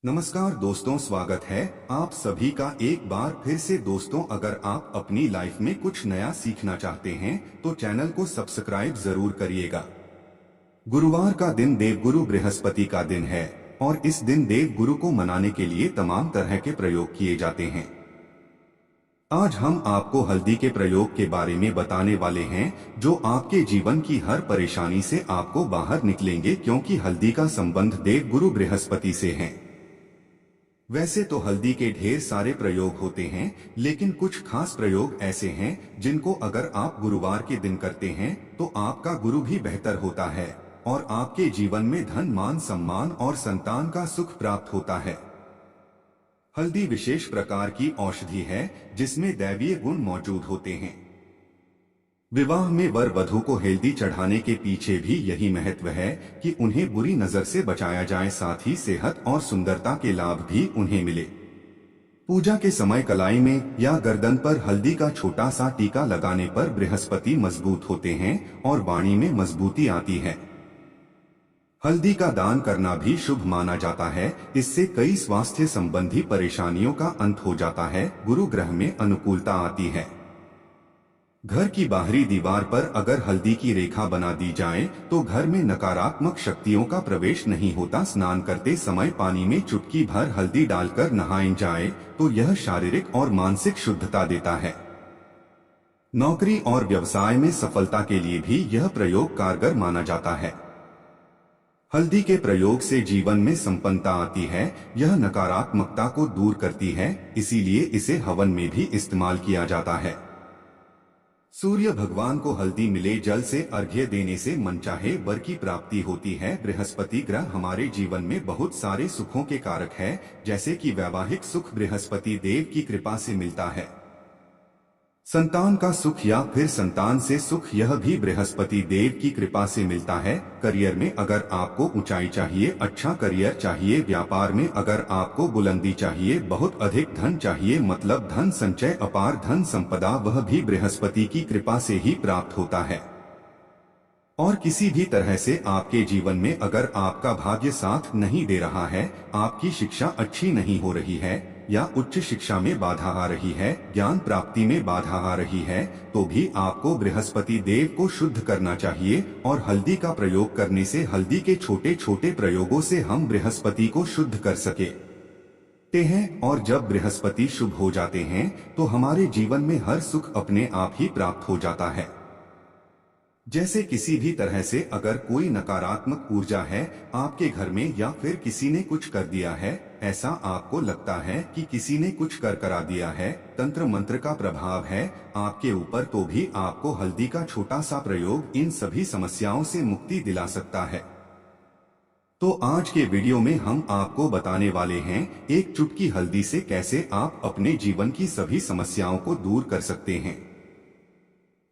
नमस्कार दोस्तों, स्वागत है आप सभी का एक बार फिर से। दोस्तों, अगर आप अपनी लाइफ में कुछ नया सीखना चाहते हैं तो चैनल को सब्सक्राइब जरूर करिएगा। गुरुवार का दिन देवगुरु बृहस्पति का दिन है और इस दिन देवगुरु को मनाने के लिए तमाम तरह के प्रयोग किए जाते हैं। आज हम आपको हल्दी के प्रयोग के बारे में बताने वाले हैं जो आपके जीवन की हर परेशानी से आपको बाहर निकलेंगे, क्योंकि हल्दी का संबंध देवगुरु बृहस्पति से है। वैसे तो हल्दी के ढेर सारे प्रयोग होते हैं, लेकिन कुछ खास प्रयोग ऐसे हैं जिनको अगर आप गुरुवार के दिन करते हैं तो आपका गुरु भी बेहतर होता है और आपके जीवन में धन, मान, सम्मान और संतान का सुख प्राप्त होता है। हल्दी विशेष प्रकार की औषधि है जिसमें दैवीय गुण मौजूद होते हैं। विवाह में वर वधू को हल्दी चढ़ाने के पीछे भी यही महत्व है कि उन्हें बुरी नजर से बचाया जाए, साथ ही सेहत और सुंदरता के लाभ भी उन्हें मिले। पूजा के समय कलाई में या गर्दन पर हल्दी का छोटा सा टीका लगाने पर बृहस्पति मजबूत होते हैं और वाणी में मजबूती आती है। हल्दी का दान करना भी शुभ माना जाता है। इससे कई स्वास्थ्य संबंधी परेशानियों का अंत हो जाता है, गुरु ग्रह में अनुकूलता आती है। घर की बाहरी दीवार पर अगर हल्दी की रेखा बना दी जाए तो घर में नकारात्मक शक्तियों का प्रवेश नहीं होता। स्नान करते समय पानी में चुटकी भर हल्दी डालकर नहाएं जाए तो यह शारीरिक और मानसिक शुद्धता देता है। नौकरी और व्यवसाय में सफलता के लिए भी यह प्रयोग कारगर माना जाता है। हल्दी के प्रयोग से जीवन में संपन्नता आती है। यह नकारात्मकता को दूर करती है, इसीलिए इसे हवन में भी इस्तेमाल किया जाता है। सूर्य भगवान को हल्दी मिले जल से अर्घ्य देने से मनचाहे वर की प्राप्ति होती है। बृहस्पति ग्रह हमारे जीवन में बहुत सारे सुखों के कारक है, जैसे कि वैवाहिक सुख बृहस्पति देव की कृपा से मिलता है। संतान का सुख या फिर संतान से सुख, यह भी बृहस्पति देव की कृपा से मिलता है। करियर में अगर आपको ऊंचाई चाहिए, अच्छा करियर चाहिए, व्यापार में अगर आपको बुलंदी चाहिए, बहुत अधिक धन चाहिए, मतलब धन संचय, अपार धन संपदा, वह भी बृहस्पति की कृपा से ही प्राप्त होता है। और किसी भी तरह से आपके जीवन में अगर आपका भाग्य साथ नहीं दे रहा है, आपकी शिक्षा अच्छी नहीं हो रही है या उच्च शिक्षा में बाधा आ रही है, ज्ञान प्राप्ति में बाधा आ रही है, तो भी आपको बृहस्पति देव को शुद्ध करना चाहिए। और हल्दी का प्रयोग करने से, हल्दी के छोटे छोटे प्रयोगों से हम बृहस्पति को शुद्ध कर सकते हैं। और जब बृहस्पति शुभ हो जाते हैं तो हमारे जीवन में हर सुख अपने आप ही प्राप्त हो जाता है। जैसे किसी भी तरह से अगर कोई नकारात्मक ऊर्जा है आपके घर में या फिर किसी ने कुछ कर दिया है, ऐसा आपको लगता है कि किसी ने कुछ कर करा दिया है, तंत्र मंत्र का प्रभाव है आपके ऊपर, तो भी आपको हल्दी का छोटा सा प्रयोग इन सभी समस्याओं से मुक्ति दिला सकता है। तो आज के वीडियो में हम आपको बताने वाले हैं एक चुटकी हल्दी से कैसे आप अपने जीवन की सभी समस्याओं को दूर कर सकते हैं।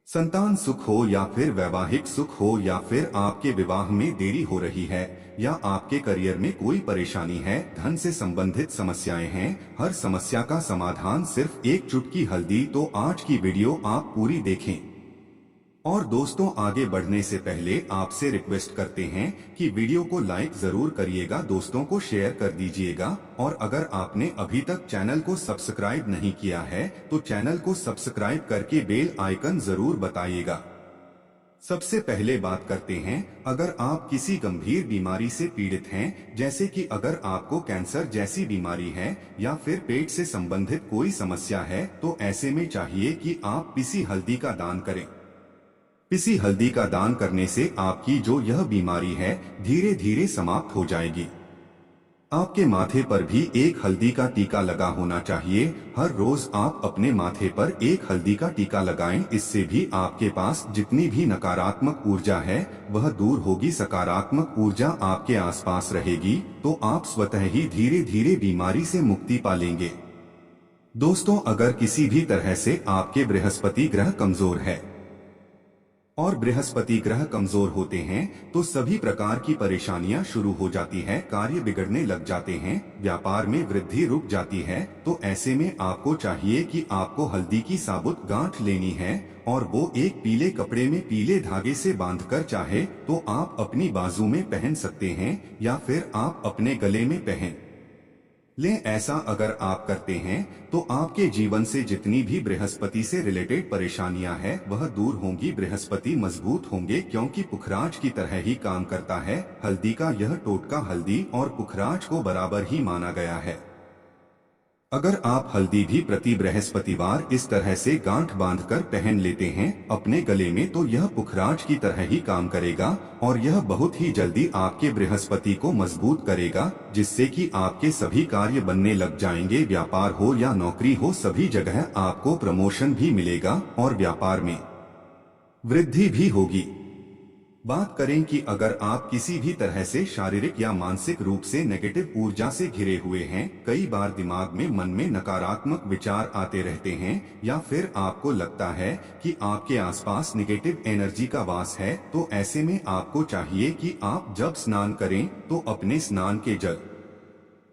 संतान सुख हो या फिर वैवाहिक सुख हो या फिर आपके विवाह में देरी हो रही है या आपके करियर में कोई परेशानी है, धन से संबंधित समस्याएं हैं, हर समस्या का समाधान सिर्फ एक चुटकी हल्दी। तो आज की वीडियो आप पूरी देखें। और दोस्तों, आगे बढ़ने से पहले आपसे रिक्वेस्ट करते हैं कि वीडियो को लाइक जरूर करिएगा, दोस्तों को शेयर कर दीजिएगा और अगर आपने अभी तक चैनल को सब्सक्राइब नहीं किया है तो चैनल को सब्सक्राइब करके बेल आइकन जरूर बताइएगा। सबसे पहले बात करते हैं, अगर आप किसी गंभीर बीमारी से पीड़ित हैं, जैसे कि अगर आपको कैंसर जैसी बीमारी है या फिर पेट से संबंधित कोई समस्या है, तो ऐसे में चाहिए कि आप पिसी हल्दी का दान करें। पिसी हल्दी का दान करने से आपकी जो यह बीमारी है धीरे धीरे समाप्त हो जाएगी। आपके माथे पर भी एक हल्दी का टीका लगा होना चाहिए। हर रोज आप अपने माथे पर एक हल्दी का टीका लगाएं, इससे भी आपके पास जितनी भी नकारात्मक ऊर्जा है वह दूर होगी, सकारात्मक ऊर्जा आपके आसपास रहेगी, तो आप स्वतः ही धीरे धीरे बीमारी से मुक्ति पालेंगे। दोस्तों, अगर किसी भी तरह से आपके बृहस्पति ग्रह कमजोर है और बृहस्पति ग्रह कमजोर होते हैं तो सभी प्रकार की परेशानियां शुरू हो जाती है, कार्य बिगड़ने लग जाते हैं, व्यापार में वृद्धि रुक जाती है। तो ऐसे में आपको चाहिए कि आपको हल्दी की साबुत गांठ लेनी है और वो एक पीले कपड़े में पीले धागे से बांधकर चाहे तो आप अपनी बाजू में पहन सकते हैं या फिर आप अपने गले में पहन लें ऐसा अगर आप करते हैं तो आपके जीवन से जितनी भी बृहस्पति से रिलेटेड परेशानियां हैं वह दूर होंगी। बृहस्पति मजबूत होंगे क्योंकि पुखराज की तरह ही काम करता है। हल्दी का यह टोटका हल्दी और पुखराज को बराबर ही माना गया है। अगर आप हल्दी भी प्रति बृहस्पतिवार इस तरह से गांठ बांधकर पहन लेते हैं अपने गले में तो यह पुखराज की तरह ही काम करेगा और यह बहुत ही जल्दी आपके बृहस्पति को मजबूत करेगा, जिससे कि आपके सभी कार्य बनने लग जाएंगे। व्यापार हो या नौकरी हो, सभी जगह आपको प्रमोशन भी मिलेगा और व्यापार में वृद्धि भी होगी। बात करें कि अगर आप किसी भी तरह से शारीरिक या मानसिक रूप से नेगेटिव ऊर्जा से घिरे हुए हैं, कई बार दिमाग में मन में नकारात्मक विचार आते रहते हैं या फिर आपको लगता है कि आपके आसपास नेगेटिव एनर्जी का वास है, तो ऐसे में आपको चाहिए कि आप जब स्नान करें तो अपने स्नान के जल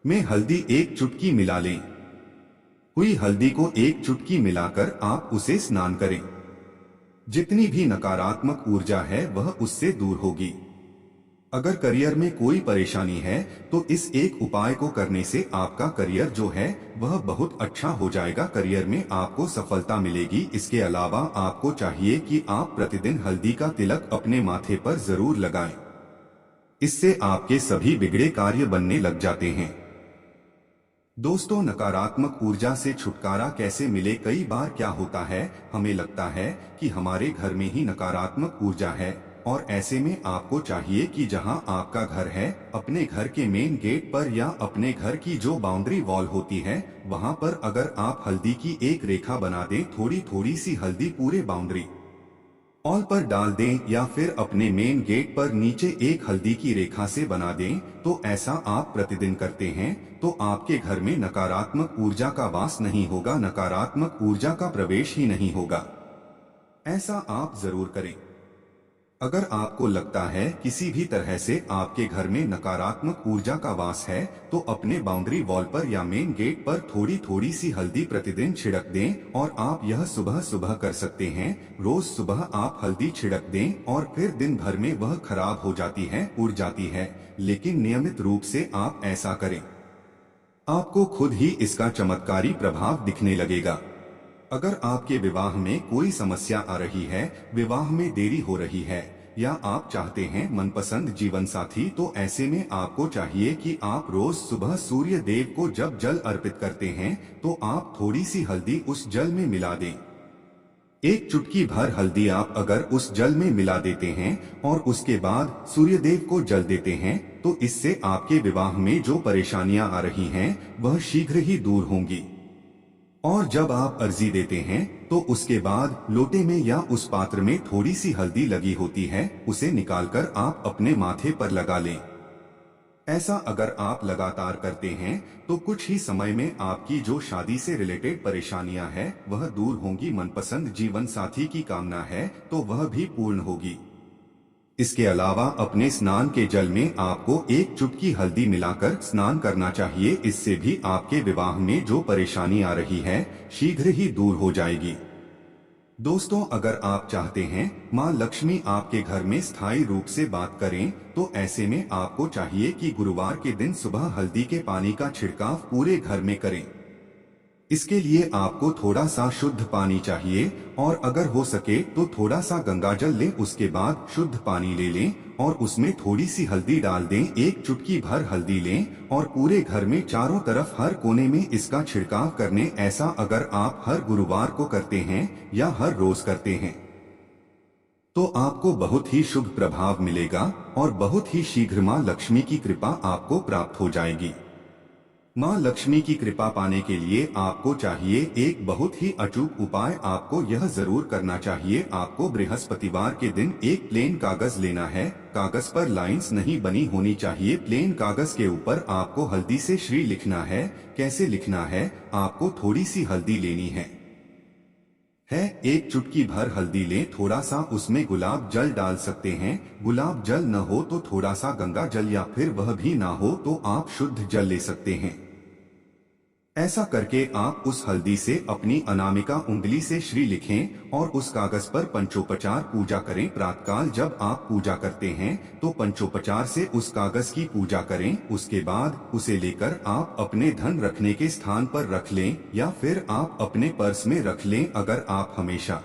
में हल्दी एक चुटकी मिला लें। हुई हल्दी को एक चुटकी मिलाकर आप उसे स्नान करें। जितनी भी नकारात्मक ऊर्जा है वह उससे दूर होगी। अगर करियर में कोई परेशानी है तो इस एक उपाय को करने से आपका करियर जो है वह बहुत अच्छा हो जाएगा। करियर में आपको सफलता मिलेगी। इसके अलावा आपको चाहिए कि आप प्रतिदिन हल्दी का तिलक अपने माथे पर जरूर लगाएं। इससे आपके सभी बिगड़े कार्य बनने लग जाते हैं। दोस्तों, नकारात्मक ऊर्जा से छुटकारा कैसे मिले? कई बार क्या होता है, हमें लगता है कि हमारे घर में ही नकारात्मक ऊर्जा है और ऐसे में आपको चाहिए कि जहां आपका घर है, अपने घर के मेन गेट पर या अपने घर की जो बाउंड्री वॉल होती है वहां पर अगर आप हल्दी की एक रेखा बना दें, थोड़ी थोड़ी सी हल्दी पूरे बाउंड्री वॉल पर डाल दें या फिर अपने मेन गेट पर नीचे एक हल्दी की रेखा से बना दें, तो ऐसा आप प्रतिदिन करते हैं तो आपके घर में नकारात्मक ऊर्जा का वास नहीं होगा, नकारात्मक ऊर्जा का प्रवेश ही नहीं होगा। ऐसा आप जरूर करें। अगर आपको लगता है किसी भी तरह से आपके घर में नकारात्मक ऊर्जा का वास है तो अपने बाउंड्री वॉल पर या मेन गेट पर थोड़ी थोड़ी सी हल्दी प्रतिदिन छिड़क दें और आप यह सुबह सुबह कर सकते हैं। रोज सुबह आप हल्दी छिड़क दें और फिर दिन भर में वह खराब हो जाती है, उड़ जाती है, लेकिन नियमित रूप से आप ऐसा करें, आपको खुद ही इसका चमत्कारी प्रभाव दिखने लगेगा। अगर आपके विवाह में कोई समस्या आ रही है, विवाह में देरी हो रही है या आप चाहते हैं मनपसंद जीवन साथी, तो ऐसे में आपको चाहिए कि आप रोज सुबह सूर्य देव को जब जल अर्पित करते हैं तो आप थोड़ी सी हल्दी उस जल में मिला दें। एक चुटकी भर हल्दी आप अगर उस जल में मिला देते हैं और उसके बाद सूर्य देव को जल देते हैं तो इससे आपके विवाह में जो परेशानियां आ रही हैं वह शीघ्र ही दूर होंगी। और जब आप अर्जी देते हैं तो उसके बाद लोटे में या उस पात्र में थोड़ी सी हल्दी लगी होती है, उसे निकालकर आप अपने माथे पर लगा लें। ऐसा अगर आप लगातार करते हैं तो कुछ ही समय में आपकी जो शादी से रिलेटेड परेशानियां हैं वह दूर होंगी। मनपसंद जीवन साथी की कामना है तो वह भी पूर्ण होगी। इसके अलावा अपने स्नान के जल में आपको एक चुटकी हल्दी मिलाकर स्नान करना चाहिए। इससे भी आपके विवाह में जो परेशानी आ रही है शीघ्र ही दूर हो जाएगी। दोस्तों, अगर आप चाहते हैं मां लक्ष्मी आपके घर में स्थायी रूप से बात करें तो ऐसे में आपको चाहिए कि गुरुवार के दिन सुबह हल्दी के पानी का छिड़काव पूरे घर में करें। इसके लिए आपको थोड़ा सा शुद्ध पानी चाहिए और अगर हो सके तो थोड़ा सा गंगाजल लें, उसके बाद शुद्ध पानी ले लें और उसमें थोड़ी सी हल्दी डाल दें। एक चुटकी भर हल्दी लें और पूरे घर में चारों तरफ हर कोने में इसका छिड़काव करने। ऐसा अगर आप हर गुरुवार को करते हैं या हर रोज करते हैं तो आपको बहुत ही शुभ प्रभाव मिलेगा और बहुत ही शीघ्र मां लक्ष्मी की कृपा आपको प्राप्त हो जाएगी। मां लक्ष्मी की कृपा पाने के लिए आपको चाहिए एक बहुत ही अचूक उपाय। आपको यह जरूर करना चाहिए, आपको बृहस्पतिवार के दिन एक प्लेन कागज लेना है। कागज पर लाइंस नहीं बनी होनी चाहिए। प्लेन कागज के ऊपर आपको हल्दी से श्री लिखना है। कैसे लिखना है? आपको थोड़ी सी हल्दी लेनी है, एक चुटकी भर हल्दी लें, थोड़ा सा उसमें गुलाब जल डाल सकते हैं। गुलाब जल न हो तो थोड़ा सा गंगा जल या फिर वह भी ना हो तो आप शुद्ध जल ले सकते हैं। ऐसा करके आप उस हल्दी से अपनी अनामिका उंगली से श्री लिखें और उस कागज पर पंचोपचार पूजा करें। प्रातःकाल जब आप पूजा करते हैं तो पंचोपचार से उस कागज की पूजा करें। उसके बाद उसे लेकर आप अपने धन रखने के स्थान पर रख लें या फिर आप अपने पर्स में रख लें। अगर आप हमेशा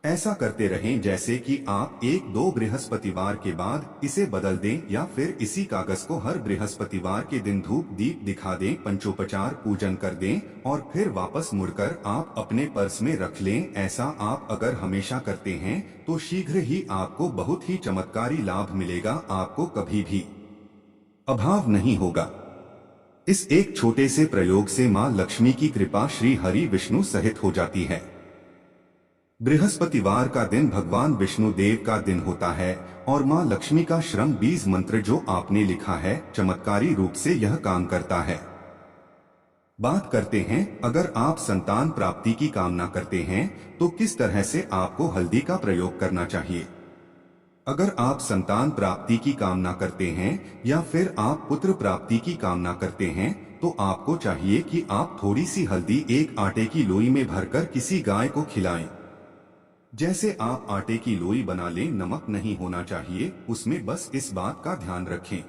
ऐसा करते रहें जैसे कि आप 1-2 बृहस्पतिवार के बाद इसे बदल दें या फिर इसी कागज को हर बृहस्पतिवार के दिन धूप दीप दिखा दें, पंचोपचार पूजन कर दें और फिर वापस मुड़कर आप अपने पर्स में रख लें। ऐसा आप अगर हमेशा करते हैं तो शीघ्र ही आपको बहुत ही चमत्कारी लाभ मिलेगा। आपको कभी भी अभाव नहीं होगा। इस एक छोटे से प्रयोग से माँ लक्ष्मी की कृपा श्री हरि विष्णु सहित हो जाती है। बृहस्पतिवार का दिन भगवान विष्णु देव का दिन होता है और माँ लक्ष्मी का श्रम बीज मंत्र जो आपने लिखा है चमत्कारी रूप से यह काम करता है। बात करते हैं, अगर आप संतान प्राप्ति की कामना करते हैं तो किस तरह से आपको हल्दी का प्रयोग करना चाहिए। अगर आप संतान प्राप्ति की कामना करते हैं या फिर आप पुत्र प्राप्ति की कामना करते हैं तो आपको चाहिए कि आप थोड़ी सी हल्दी एक आटे की लोई में भरकर किसी गाय को खिलाएं। जैसे आप आटे की लोई बना लें, नमक नहीं होना चाहिए उसमें, बस इस बात का ध्यान रखें।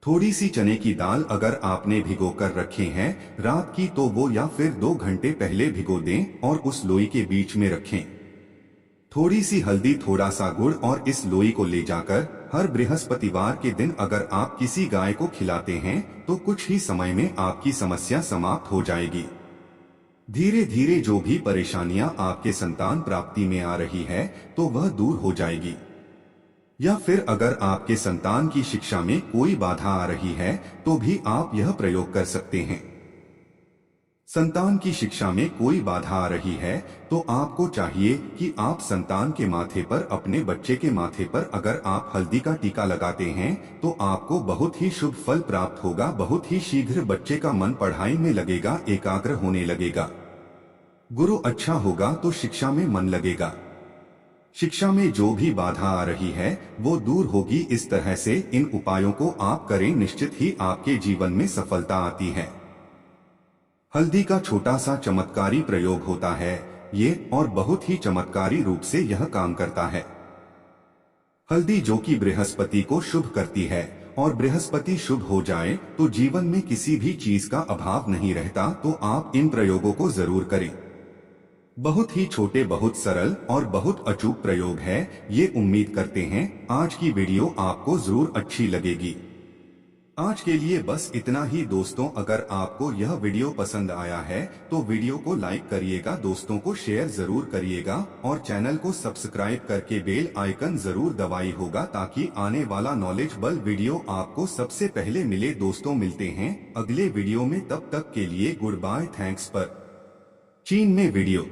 थोड़ी सी चने की दाल अगर आपने भिगो कर रखे हैं रात की तो वो या फिर 2 घंटे पहले भिगो दें और उस लोई के बीच में रखें। थोड़ी सी हल्दी, थोड़ा सा गुड़ और इस लोई को ले जाकर हर बृहस्पतिवार के दिन अगर आप किसी गाय को खिलाते हैं तो कुछ ही समय में आपकी समस्या समाप्त हो जाएगी। धीरे धीरे जो भी परेशानियां आपके संतान प्राप्ति में आ रही है तो वह दूर हो जाएगी। या फिर अगर आपके संतान की शिक्षा में कोई बाधा आ रही है तो भी आप यह प्रयोग कर सकते हैं। संतान की शिक्षा में कोई बाधा आ रही है तो आपको चाहिए कि आप संतान के माथे पर, अपने बच्चे के माथे पर अगर आप हल्दी का टीका लगाते हैं तो आपको बहुत ही शुभ फल प्राप्त होगा। बहुत ही शीघ्र बच्चे का मन पढ़ाई में लगेगा, एकाग्र होने लगेगा। गुरु अच्छा होगा तो शिक्षा में मन लगेगा। शिक्षा में जो भी बाधा आ रही है वो दूर होगी। इस तरह से इन उपायों को आप करें, निश्चित ही आपके जीवन में सफलता आती है। हल्दी का छोटा सा चमत्कारी प्रयोग होता है ये, और बहुत ही चमत्कारी रूप से यह काम करता है। हल्दी जो कि बृहस्पति को शुभ करती है और बृहस्पति शुभ हो जाए तो जीवन में किसी भी चीज का अभाव नहीं रहता। तो आप इन प्रयोगों को जरूर करें। बहुत ही छोटे, बहुत सरल और बहुत अचूक प्रयोग है ये। उम्मीद करते हैं आज की वीडियो आपको जरूर अच्छी लगेगी। आज के लिए बस इतना ही दोस्तों। अगर आपको यह वीडियो पसंद आया है तो वीडियो को लाइक करिएगा, दोस्तों को शेयर जरूर करिएगा और चैनल को सब्सक्राइब करके बेल आइकन जरूर दबाई होगा ताकि आने वाला नॉलेजेबल वीडियो आपको सबसे पहले मिले। दोस्तों मिलते हैं अगले वीडियो में, तब तक के लिए गुड बाय। थैंक्स पर चीन में वीडियो।